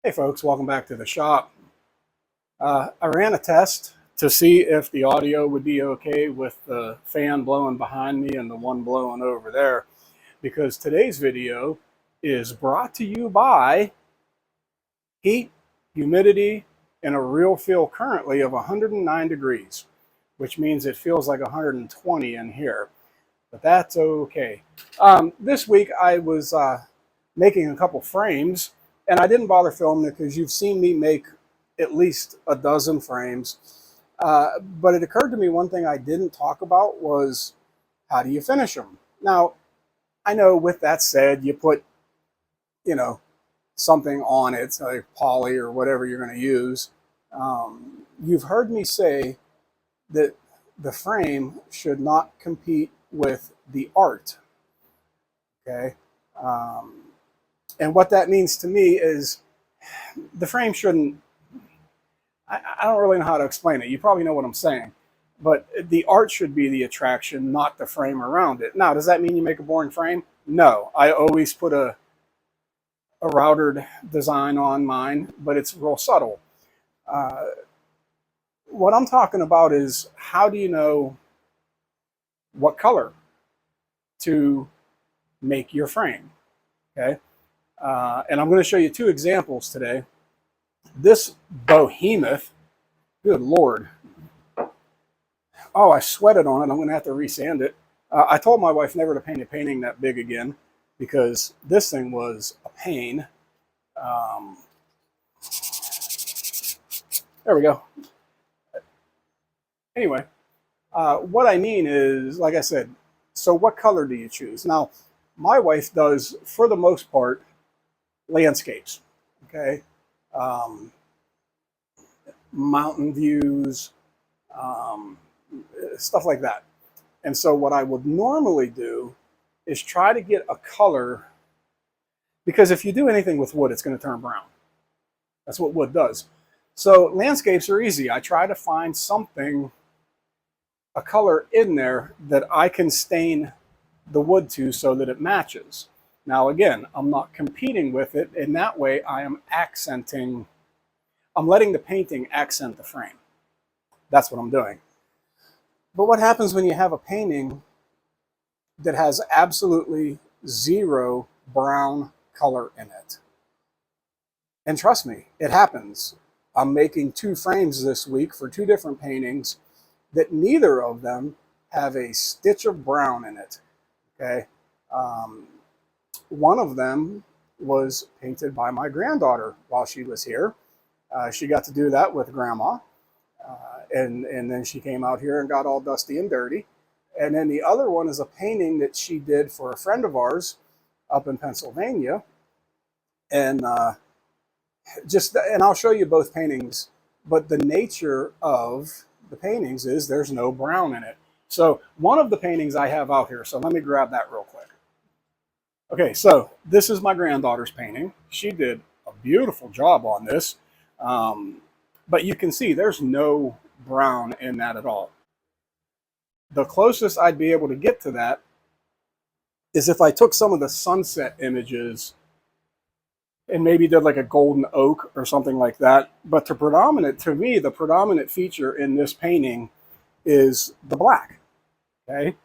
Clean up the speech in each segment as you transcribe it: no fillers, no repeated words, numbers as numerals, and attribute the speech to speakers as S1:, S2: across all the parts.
S1: Hey folks, welcome back to the shop. I ran a test to see if the audio would be okay with the fan blowing behind me and the one blowing over there, because today's video is brought to you by heat, humidity, and a real feel currently of 109 degrees, which means it feels like 120 in here, but that's okay. This week I was making a couple frames, and I didn't bother filming it because you've seen me make at least a dozen frames. But it occurred to me one thing I didn't talk about was how do you finish them? Now, I know with that said, you put, you know, something on it, like poly or whatever you're going to use. You've heard me say that the frame should not compete with the art. Okay. And what that means to me is the frame shouldn't, I don't really know how to explain it. You probably know what I'm saying. But the art should be the attraction, not the frame around it. Now, does that mean you make a boring frame? No. I always put a routered design on mine, but it's real subtle. What I'm talking about is how do you know what color to make your frame? Okay. And I'm going to show you two examples today. This behemoth, good Lord. Oh, I sweated on it. I'm going to have to resand it. I told my wife never to paint a painting that big again because this thing was a pain. There we go. Anyway, what I mean is, like I said, so what color do you choose? Now, my wife does, for the most part, landscapes, okay? Mountain views, stuff like that. And so what I would normally do is try to get a color, because if you do anything with wood, it's going to turn brown. That's what wood does. So landscapes are easy. I try to find something, a color in there that I can stain the wood to so that it matches. Now, again, I'm not competing with it. In that way, I am accenting, I'm letting the painting accent the frame. That's what I'm doing. But what happens when you have a painting that has absolutely zero brown color in it? And trust me, it happens. I'm making two frames this week for two different paintings that neither of them have a stitch of brown in it. Okay. One of them was painted by my granddaughter while she was here. She got to do that with grandma. And then she came out here and got all dusty and dirty. And then the other one is a painting that she did for a friend of ours up in Pennsylvania. And and I'll show you both paintings, but the nature of the paintings is there's no brown in it. So one of the paintings I have out here, so let me grab that real quick. Okay, so this is my granddaughter's painting. She did a beautiful job on this. But you can see there's no brown in that at all. The closest I'd be able to get to that is if I took some of the sunset images and maybe did like a golden oak or something like that. But to me, the predominant feature in this painting is the black. Okay,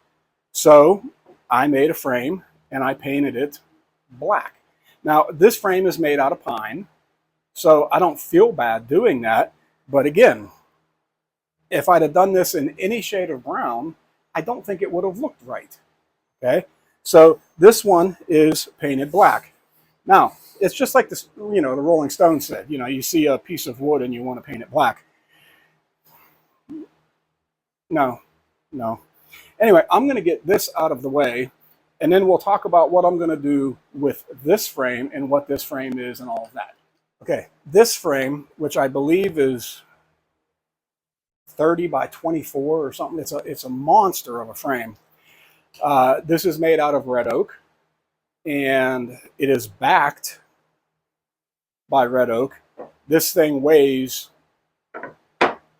S1: so I made a frame and I painted it black. Now, this frame is made out of pine, so I don't feel bad doing that. But again, if I'd have done this in any shade of brown, I don't think it would have looked right. Okay, so this one is painted black. Now, it's just like this, the Rolling Stones said, you see a piece of wood and you want to paint it black. No. Anyway, I'm going to get this out of the way, and then we'll talk about what I'm going to do with this frame and what this frame is and all of that. Okay, this frame, which I believe is 30 by 24 or something, it's a monster of a frame. This is made out of red oak, and it is backed by red oak. This thing weighs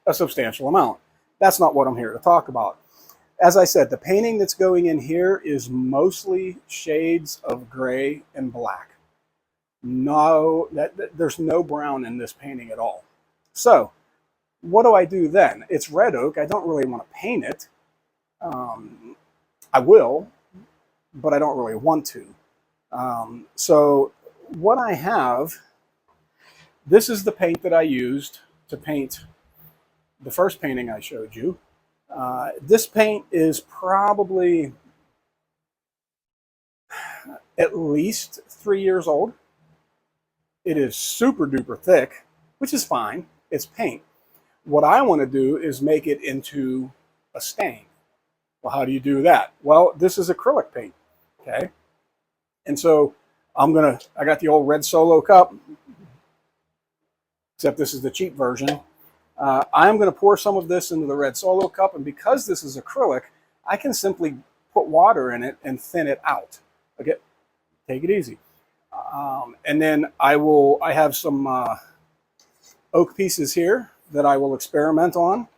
S1: a substantial amount. That's not what I'm here to talk about. As I said, the painting that's going in here is mostly shades of gray and black. No, there's no brown in this painting at all. So what do I do then? It's red oak. I don't really want to paint it. I will, but I don't really want to. So what I have, this is the paint that I used to paint the first painting I showed you. This paint is probably at least 3 years old. It is super duper thick, which is fine. It's paint. What I want to do is make it into a stain. Well, how do you do that? Well, this is acrylic paint, okay? And so I got the old red Solo cup, except this is the cheap version. I'm going to pour some of this into the red Solo cup, and because this is acrylic, I can simply put water in it and thin it out. Okay, take it easy. And then I have some oak pieces here that I will experiment on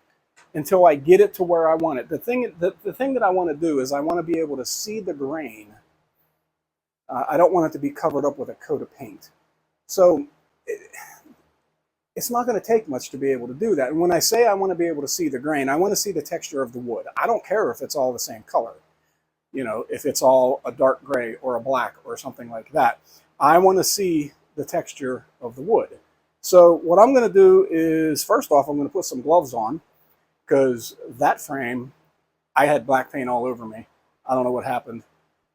S1: until I get it to where I want it. The thing that I want to do is I want to be able to see the grain. I don't want it to be covered up with a coat of paint. So it's not going to take much to be able to do that. And when I say I want to be able to see the grain, I want to see the texture of the wood. I don't care if it's all the same color. You know, if it's all a dark gray or a black or something like that. I want to see the texture of the wood. So what I'm going to do is, first off, I'm going to put some gloves on, because that frame, I had black paint all over me. I don't know what happened.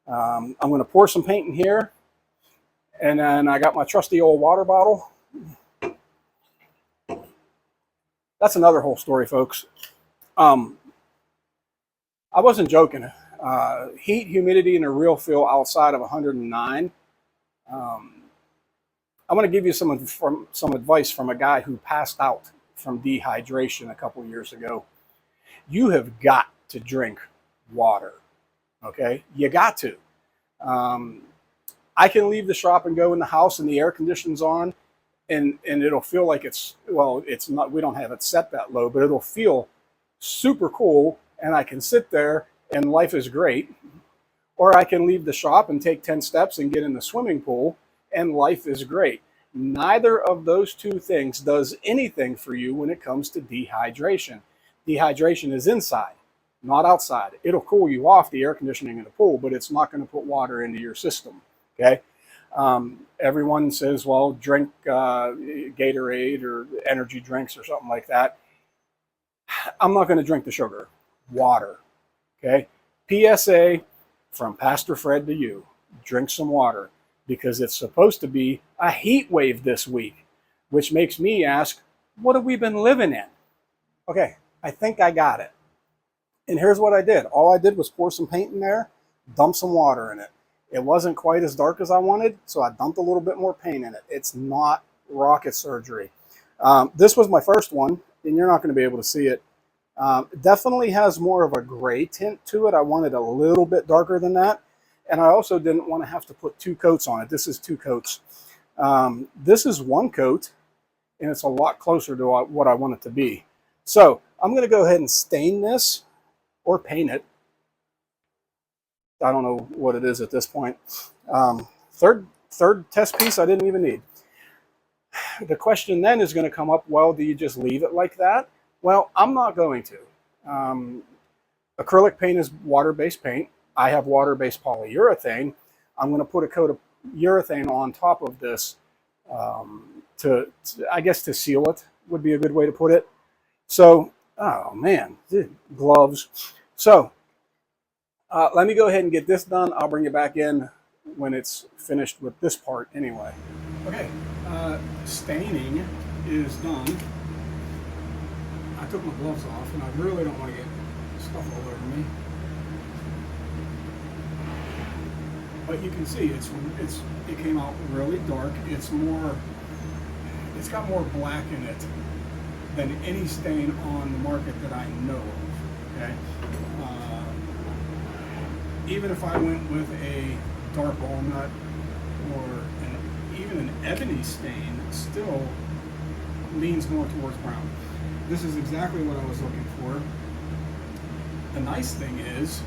S1: I'm going to pour some paint in here, and then I got my trusty old water bottle. That's another whole story, folks. I wasn't joking. Heat, humidity, and a real feel outside of 109. I want to give you some advice from a guy who passed out from dehydration a couple years ago. You have got to drink water, okay? You got to. I can leave the shop and go in the house and the air conditioning's on, and it'll feel like it's not, we don't have it set that low, but it'll feel super cool, and I can sit there and life is great. Or I can leave the shop and take 10 steps and get in the swimming pool, and life is great. Neither of those two things does anything for you when it comes to dehydration. Dehydration is inside, not outside. It'll cool you off, the air conditioning in the pool, but it's not going to put water into your system, okay? Everyone says, well, drink Gatorade or energy drinks or something like that. I'm not going to drink the sugar. Water, okay? PSA from Pastor Fred to you. Drink some water, because it's supposed to be a heat wave this week, which makes me ask, what have we been living in? Okay, I think I got it. And here's what I did. All I did was pour some paint in there, dump some water in it. It wasn't quite as dark as I wanted, so I dumped a little bit more paint in it. It's not rocket surgery. This was my first one, and you're not going to be able to see it. It definitely has more of a gray tint to it. I wanted a little bit darker than that. And I also didn't want to have to put 2 coats on it. This is 2 coats. This is 1 coat, and it's a lot closer to what I want it to be. So I'm going to go ahead and stain this or paint it. I don't know what it is at this point. Third test piece I didn't even need. The question then is going to come up, well, do you just leave it like that? Well, I'm not going to. Acrylic paint is water-based paint. I have water-based polyurethane. I'm going to put a coat of urethane on top of this I guess to seal it would be a good way to put it. So, oh man, gloves. So, let me go ahead and get this done. I'll bring it back in when it's finished with this part anyway. Okay, staining is done. I took my gloves off, and I really don't want to get stuff all over me. But you can see it came out really dark. It's got more black in it than any stain on the market that I know of. Okay, even if I went with a dark walnut or even an ebony stain, still leans more towards brown. This is exactly what I was looking for. The nice thing is,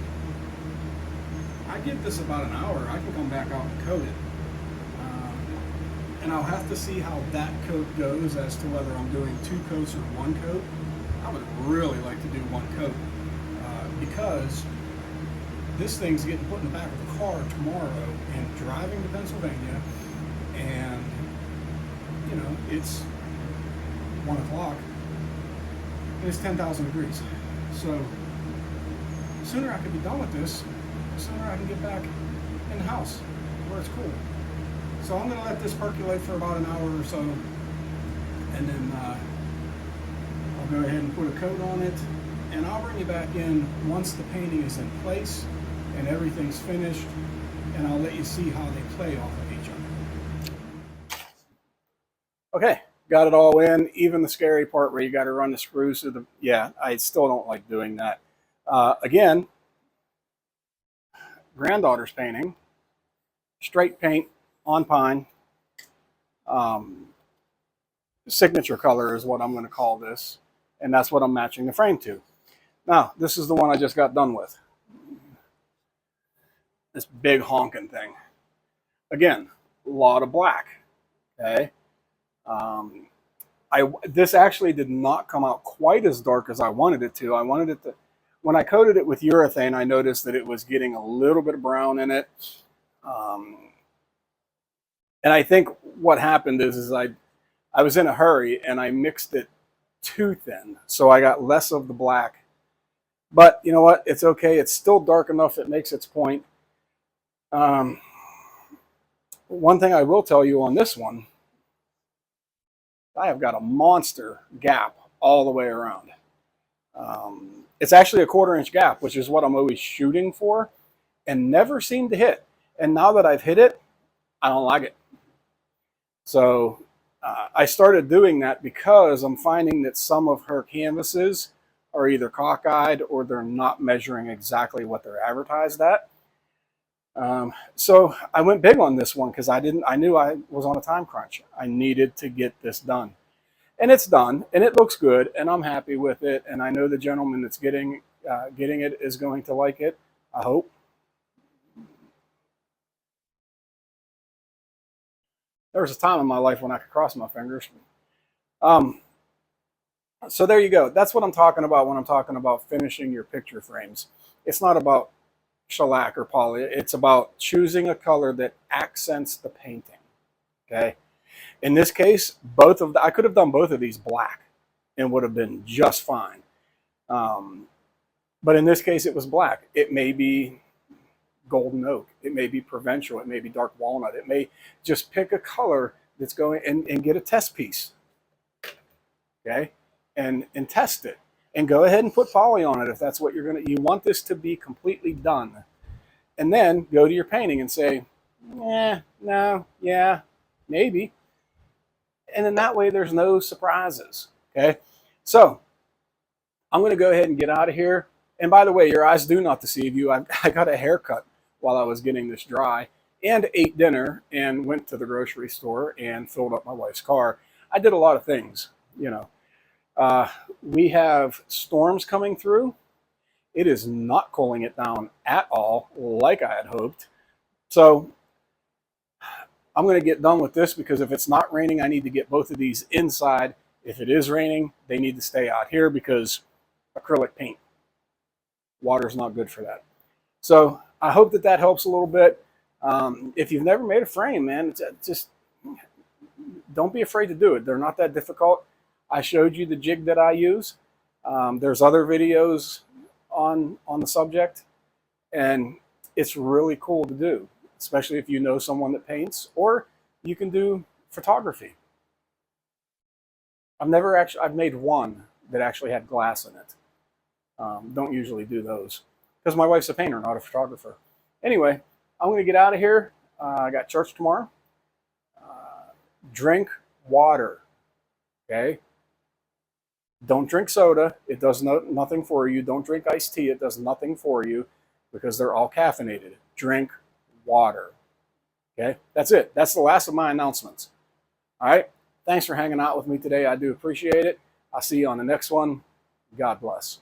S1: I give this about an hour. I can come back out and coat it. and I'll have to see how that coat goes as to whether I'm doing 2 coats or 1 coat. I would really like to do 1 coat because this thing's getting put in the back of the car tomorrow and driving to Pennsylvania, and you know, it's 1 o'clock and it's 10,000 degrees. So the sooner I can be done with this, the sooner I can get back in the house where it's cool. So I'm going to let this percolate for about an hour or so, and then I'll go ahead and put a coat on it, and I'll bring you back in once the painting is in place and everything's finished, and I'll let you see how they play off of each other. Okay, got it all in, even the scary part where you got to run the screws through the, yeah, I still don't like doing that. Again, granddaughter's painting, straight paint on pine. Signature color is what I'm going to call this, and that's what I'm matching the frame to. Now, this is the one I just got done with. This big honking thing. Again, a lot of black. Okay. This actually did not come out quite as dark as I wanted it to. I wanted it to, when I coated it with urethane, I noticed that it was getting a little bit of brown in it. And I think what happened is I was in a hurry and I mixed it too thin. So I got less of the black. But you know what? It's okay. It's still dark enough. It makes its point. One thing I will tell you on this one, I have got a monster gap all the way around. It's actually a 1/4 inch gap, which is what I'm always shooting for and never seem to hit. And now that I've hit it, I don't like it. So I started doing that because I'm finding that some of her canvases are either cockeyed or they're not measuring exactly what they're advertised at. So I went big on this one because I knew I was on a time crunch. I needed to get this done. And it's done, and it looks good, and I'm happy with it, and I know the gentleman that's getting it is going to like it, I hope. There was a time in my life when I could cross my fingers. So there you go. That's what I'm talking about when I'm talking about finishing your picture frames. It's not about shellac or poly. It's about choosing a color that accents the painting. Okay. In this case, I could have done both of these black and would have been just fine. But in this case, it was black. It may be golden oak. It may be provincial. It may be dark walnut. It may just pick a color that's going and get a test piece. Okay. And test it. And go ahead and put poly on it if that's what you want this to be completely done. And then go to your painting and say, no, yeah, maybe. And then that way there's no surprises. Okay. So I'm going to go ahead and get out of here. And by the way, your eyes do not deceive you. I got a haircut while I was getting this dry and ate dinner and went to the grocery store and filled up my wife's car. I did a lot of things, you know. We have storms coming through. It is not cooling it down at all like I had hoped. So I'm going to get done with this because if it's not raining, I need to get both of these inside. If it is raining, they need to stay out here because acrylic paint, water's not good for that. So I hope that that helps a little bit. If you've never made a frame, man, just don't be afraid to do it. They're not that difficult. I showed you the jig that I use. There's other videos on the subject, and it's really cool to do, especially if you know someone that paints, or you can do photography. I've made one that actually had glass in it. Don't usually do those because my wife's a painter, not a photographer. Anyway, I'm going to get out of here. I got church tomorrow. Drink water, okay? Don't drink soda. It does nothing for you. Don't drink iced tea. It does nothing for you because they're all caffeinated. Drink water, okay? That's it. That's the last of my announcements. All right? Thanks for hanging out with me today. I do appreciate it. I'll see you on the next one. God bless.